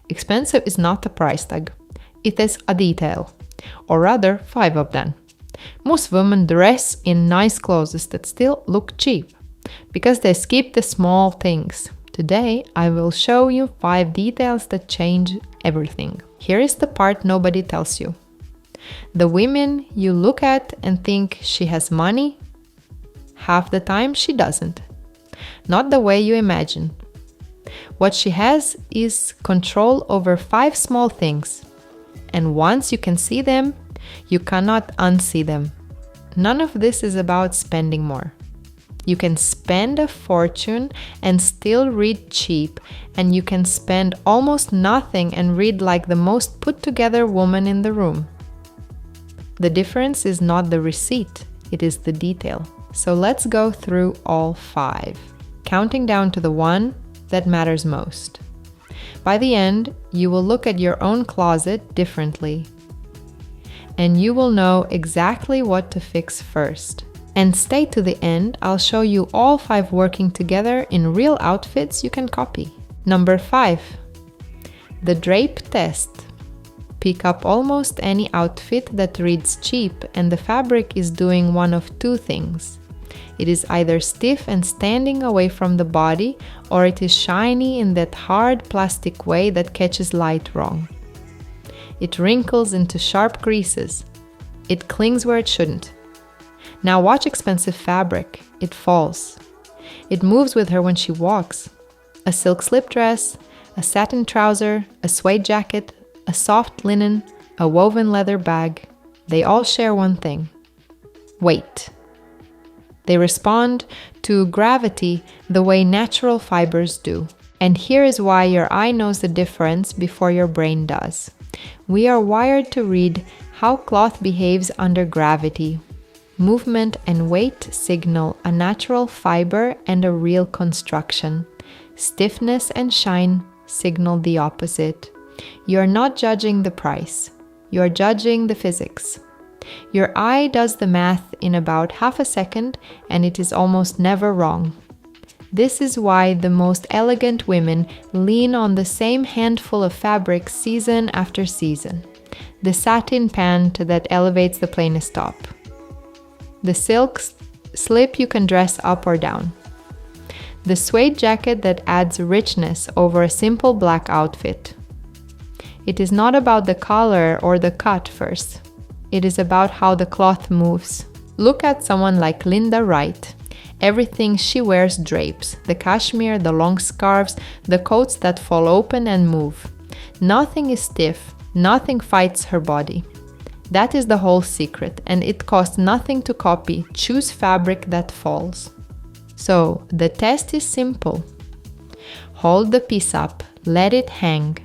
Expensive is not a price tag. It is a detail, or rather 5 of them. Most women dress in nice clothes that still look cheap, because they skip the small things. Today, I will show you 5 details that change everything. Here is the part nobody tells you. The women you look at and think she has money, half the time she doesn't. Not the way you imagine. What she has is control over 5 small things. And once you can see them, you cannot unsee them. None of this is about spending more. You can spend a fortune and still read cheap, and you can spend almost nothing and read like the most put-together woman in the room. The difference is not the receipt, it is the detail. So let's go through all 5, counting down to the one that matters most. By the end, you will look at your own closet differently, and you will know exactly what to fix first. And stay to the end, I'll show you all 5 working together in real outfits you can copy. Number 5. The Drape Test. Pick up almost any outfit that reads cheap and the fabric is doing one of 2 things. It is either stiff and standing away from the body, or it is shiny in that hard plastic way that catches light wrong. It wrinkles into sharp creases. It clings where it shouldn't. Now watch expensive fabric. It falls. It moves with her when she walks. A silk slip dress, a satin trouser, a suede jacket, a soft linen, a woven leather bag. They all share one thing: weight. They respond to gravity the way natural fibers do. And here is why your eye knows the difference before your brain does. We are wired to read how cloth behaves under gravity. Movement and weight signal a natural fiber and a real construction. Stiffness and shine signal the opposite. You are not judging the price. You are judging the physics. Your eye does the math in about half a second, and it is almost never wrong. This is why the most elegant women lean on the same handful of fabric season after season. The satin pant that elevates the plainest top. The silk slip you can dress up or down. The suede jacket that adds richness over a simple black outfit. It is not about the color or the cut first. It is about how the cloth moves. Look at someone like Linda Wright. Everything she wears drapes. The cashmere, the long scarves, the coats that fall open and move. Nothing is stiff. Nothing fights her body. That is the whole secret, and it costs nothing to copy. Choose fabric that falls. So, the test is simple. Hold the piece up, let it hang.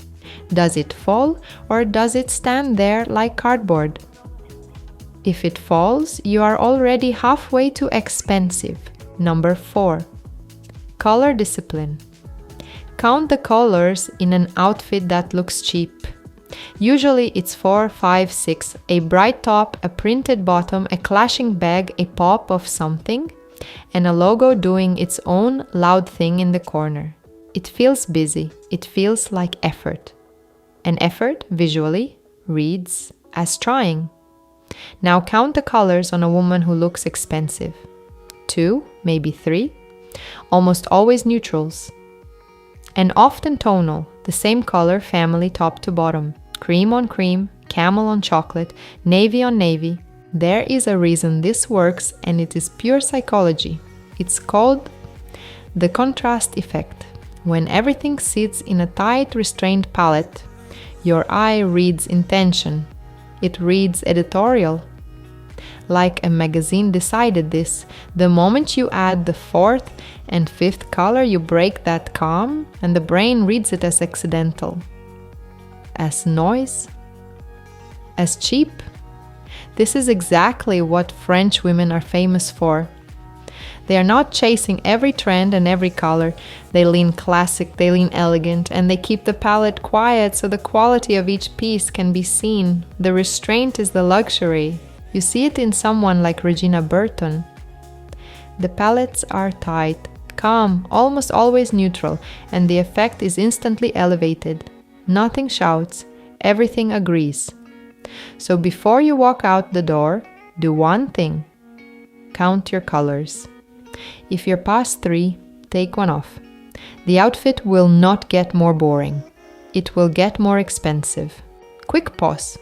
Does it fall, or does it stand there like cardboard? If it falls, you are already halfway to expensive. Number 4. Color discipline. Count the colors in an outfit that looks cheap. Usually it's 4, 5, 6, a bright top, a printed bottom, a clashing bag, a pop of something, and a logo doing its own loud thing in the corner. It feels busy. It feels like effort. And effort, visually, reads as trying. Now count the colors on a woman who looks expensive. 2, maybe 3. Almost always neutrals. And often tonal, the same color family top to bottom. Cream on cream, camel on chocolate, navy on navy. There is a reason this works, and it is pure psychology. It's called the contrast effect. When everything sits in a tight, restrained palette, your eye reads intention. It reads editorial. Like a magazine decided this, the moment you add the 4th and 5th color, you break that calm, and the brain reads it as accidental. As noise. As cheap. This is exactly what French women are famous for. They are not chasing every trend and every color. They lean classic, they lean elegant, and they keep the palette quiet so the quality of each piece can be seen. The restraint is the luxury. You see it in someone like Regina Burton. The palettes are tight, calm, almost always neutral, and the effect is instantly elevated. Nothing shouts, everything agrees. So before you walk out the door, do one thing. Count your colors. If you're past 3, take one off. The outfit will not get more boring. It will get more expensive. Quick pause.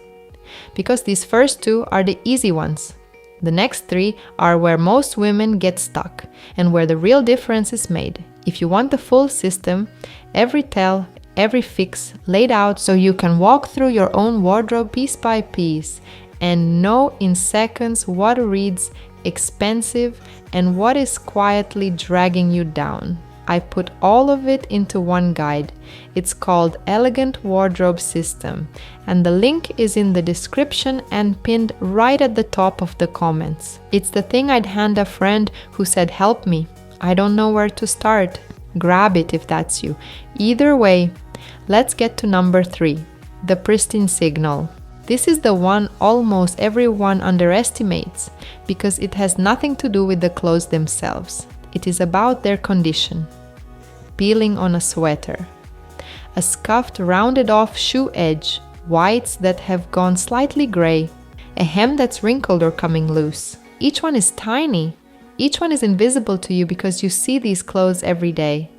Because these first 2 are the easy ones. The next 3 are where most women get stuck and where the real difference is made. If you want the full system, every tell, every fix laid out so you can walk through your own wardrobe piece by piece and know in seconds what reads expensive and what is quietly dragging you down. I put all of it into one guide. It's called Elegant Wardrobe System, and the link is in the description and pinned right at the top of the comments. It's the thing I'd hand a friend who said, "Help me, I don't know where to start." Grab it if that's you. Either way, let's get to number 3, the Pristine Signal. This is the one almost everyone underestimates because it has nothing to do with the clothes themselves. It is about their condition. Peeling on a sweater. A scuffed, rounded-off shoe edge, whites that have gone slightly gray, a hem that's wrinkled or coming loose. Each one is tiny. Each one is invisible to you because you see these clothes every day.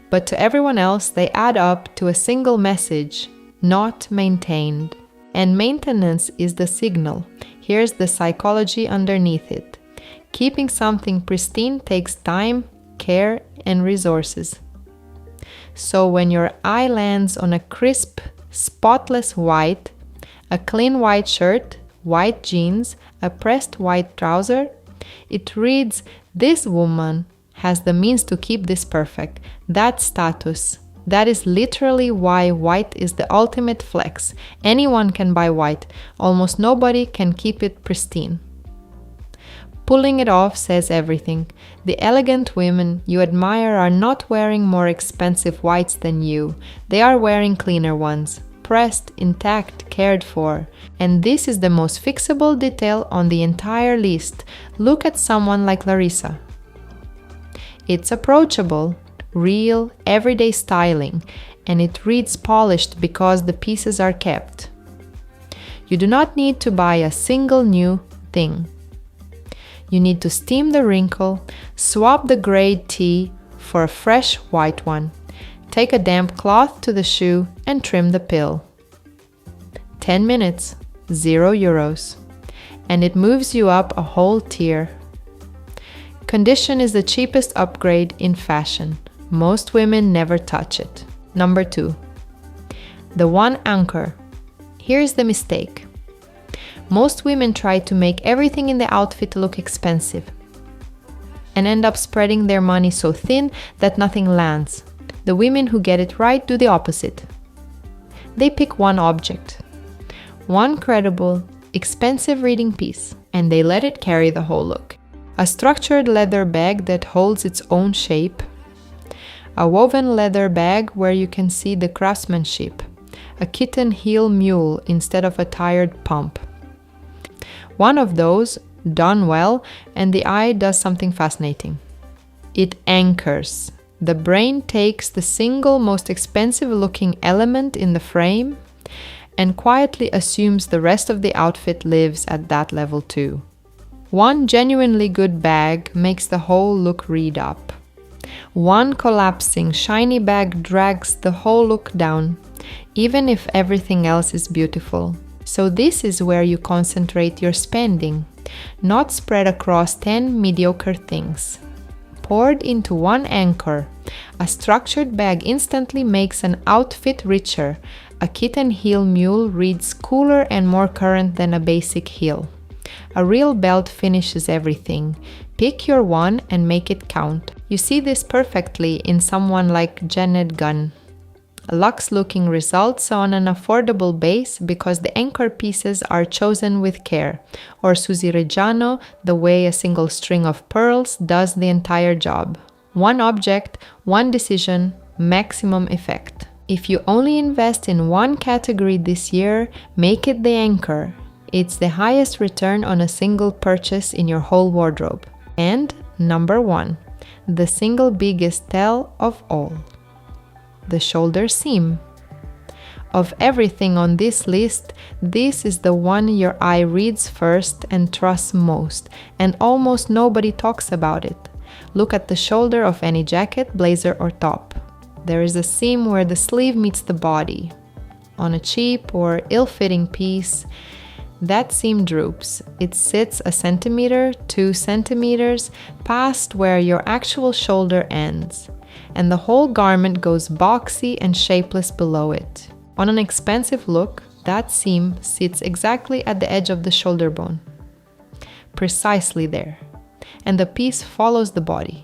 But to everyone else, they add up to a single message: not maintained. And maintenance is the signal. Here's the psychology underneath it. Keeping something pristine takes time, care, and resources. So when your eye lands on a crisp, spotless white, a clean white shirt, white jeans, a pressed white trouser, it reads, "This woman has the means to keep this perfect." That's status. That is literally why white is the ultimate flex. Anyone can buy white. Almost nobody can keep it pristine. Pulling it off says everything. The elegant women you admire are not wearing more expensive whites than you. They are wearing cleaner ones, pressed, intact, cared for. And this is the most fixable detail on the entire list. Look at someone like Larissa. It's approachable, real, everyday styling, and it reads polished because the pieces are kept. You do not need to buy a single new thing. You need to steam the wrinkle, swap the gray tee for a fresh white one, take a damp cloth to the shoe and trim the pill. 10 minutes, €0, and it moves you up a whole tier. Condition is the cheapest upgrade in fashion. Most women never touch it. Number 2. The one anchor. Here's the mistake. Most women try to make everything in the outfit look expensive and end up spreading their money so thin that nothing lands. The women who get it right do the opposite. They pick one object, one credible, expensive reading piece, and they let it carry the whole look. A structured leather bag that holds its own shape, a woven leather bag where you can see the craftsmanship, a kitten heel mule instead of a tired pump. One of those, done well, and the eye does something fascinating. It anchors. The brain takes the single most expensive looking element in the frame and quietly assumes the rest of the outfit lives at that level too. One genuinely good bag makes the whole look read up. One collapsing, shiny bag drags the whole look down, even if everything else is beautiful. So this is where you concentrate your spending, not spread across 10 mediocre things. Poured into one anchor, a structured bag instantly makes an outfit richer. A kitten heel mule reads cooler and more current than a basic heel. A real belt finishes everything. Pick your one and make it count. You see this perfectly in someone like Janet Gunn. Luxe-looking results on an affordable base because the anchor pieces are chosen with care, or Susie Reggiano, the way a single string of pearls does the entire job. One object, one decision, maximum effect. If you only invest in one category this year, make it the anchor. It's the highest return on a single purchase in your whole wardrobe. And number 1, the single biggest tell of all. The shoulder seam. Of everything on this list, this is the one your eye reads first and trusts most, and almost nobody talks about it. Look at the shoulder of any jacket, blazer, or top. There is a seam where the sleeve meets the body. On a cheap or ill-fitting piece, that seam droops. It sits a centimeter, 2 centimeters past where your actual shoulder ends, and the whole garment goes boxy and shapeless below it. On an expensive look, that seam sits exactly at the edge of the shoulder bone. Precisely there. And the piece follows the body.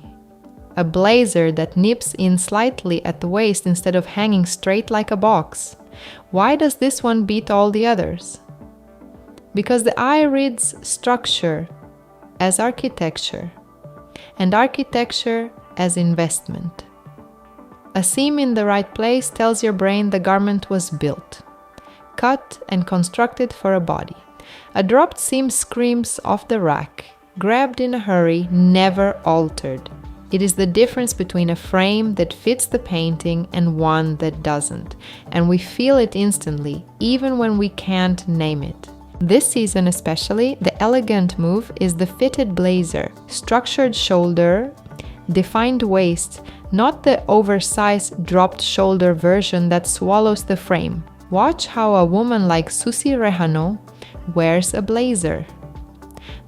A blazer that nips in slightly at the waist instead of hanging straight like a box. Why does this one beat all the others? Because the eye reads structure as architecture, and architecture as investment. A seam in the right place tells your brain the garment was built, cut and constructed for a body. A dropped seam screams off the rack, grabbed in a hurry, never altered. It is the difference between a frame that fits the painting and one that doesn't, and we feel it instantly, even when we can't name it. This season especially, the elegant move is the fitted blazer, structured shoulder, defined waist, not the oversized dropped shoulder version that swallows the frame. Watch how a woman like Susie Rehano wears a blazer.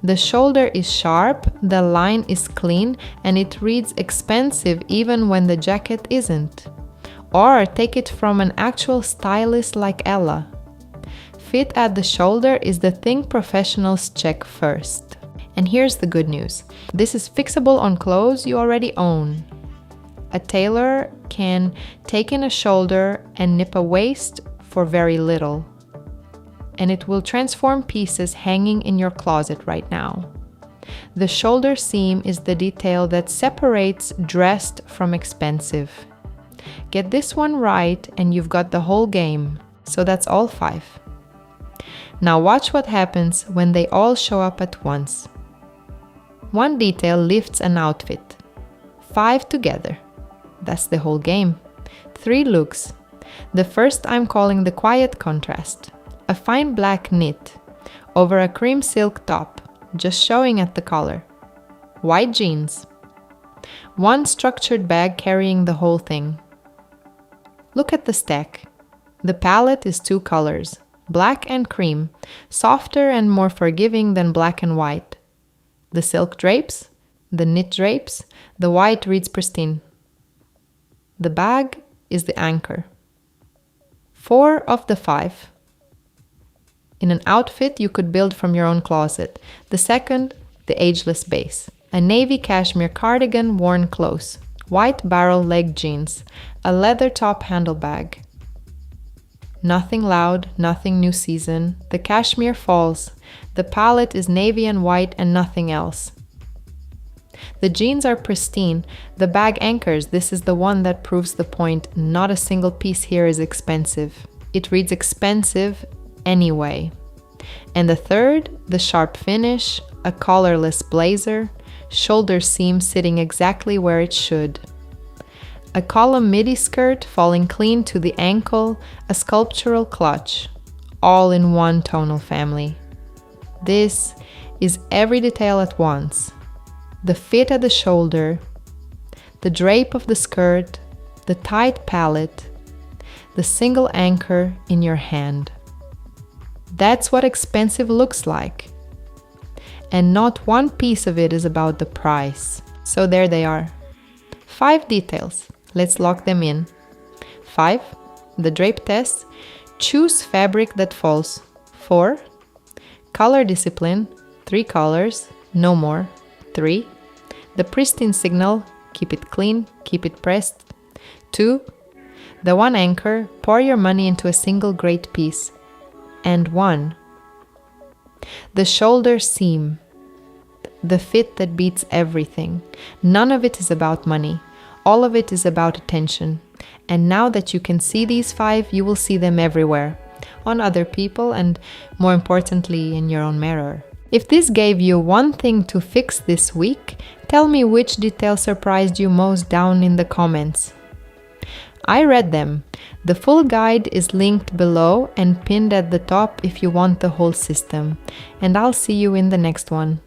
The shoulder is sharp, the line is clean, and it reads expensive even when the jacket isn't. Or take it from an actual stylist like Ella. Fit at the shoulder is the thing professionals check first. And here's the good news. This is fixable on clothes you already own. A tailor can take in a shoulder and nip a waist for very little. And it will transform pieces hanging in your closet right now. The shoulder seam is the detail that separates dressed from expensive. Get this one right and you've got the whole game. So that's all 5. Now watch what happens when they all show up at once. One detail lifts an outfit. 5 together. That's the whole game. 3 looks. The first I'm calling the quiet contrast. A fine black knit over a cream silk top, just showing at the collar. White jeans. One structured bag carrying the whole thing. Look at the stack. The palette is 2 colors, black and cream, softer and more forgiving than black and white. The silk drapes, the knit drapes, the white reads pristine. The bag is the anchor. 4 of the 5. In an outfit you could build from your own closet. The second, the ageless base. A navy cashmere cardigan worn close. White barrel leg jeans. A leather top handlebag. Nothing loud, nothing new season. The cashmere falls. The palette is navy and white and nothing else. The jeans are pristine. The bag anchors. This is the one that proves the point. Not a single piece here is expensive. It reads expensive anyway. And the third, the sharp finish, a collarless blazer, shoulder seam sitting exactly where it should. A column midi skirt falling clean to the ankle, a sculptural clutch, all in one tonal family. This is every detail at once. The fit at the shoulder, the drape of the skirt, the tight palette, the single anchor in your hand. That's what expensive looks like. And not one piece of it is about the price. So there they are. 5 details. Let's lock them in. 5. The Drape Test. Choose fabric that falls. 4. Color discipline. 3 colors. No more. 3. The Pristine Signal. Keep it clean. Keep it pressed. 2. The one anchor. Pour your money into a single great piece. And 1. The shoulder seam. The fit that beats everything. None of it is about money. All of it is about attention. And now that you can see these 5, you will see them everywhere. On other people and, more importantly, in your own mirror. If this gave you one thing to fix this week, tell me which detail surprised you most down in the comments. I read them. The full guide is linked below and pinned at the top if you want the whole system. And I'll see you in the next one.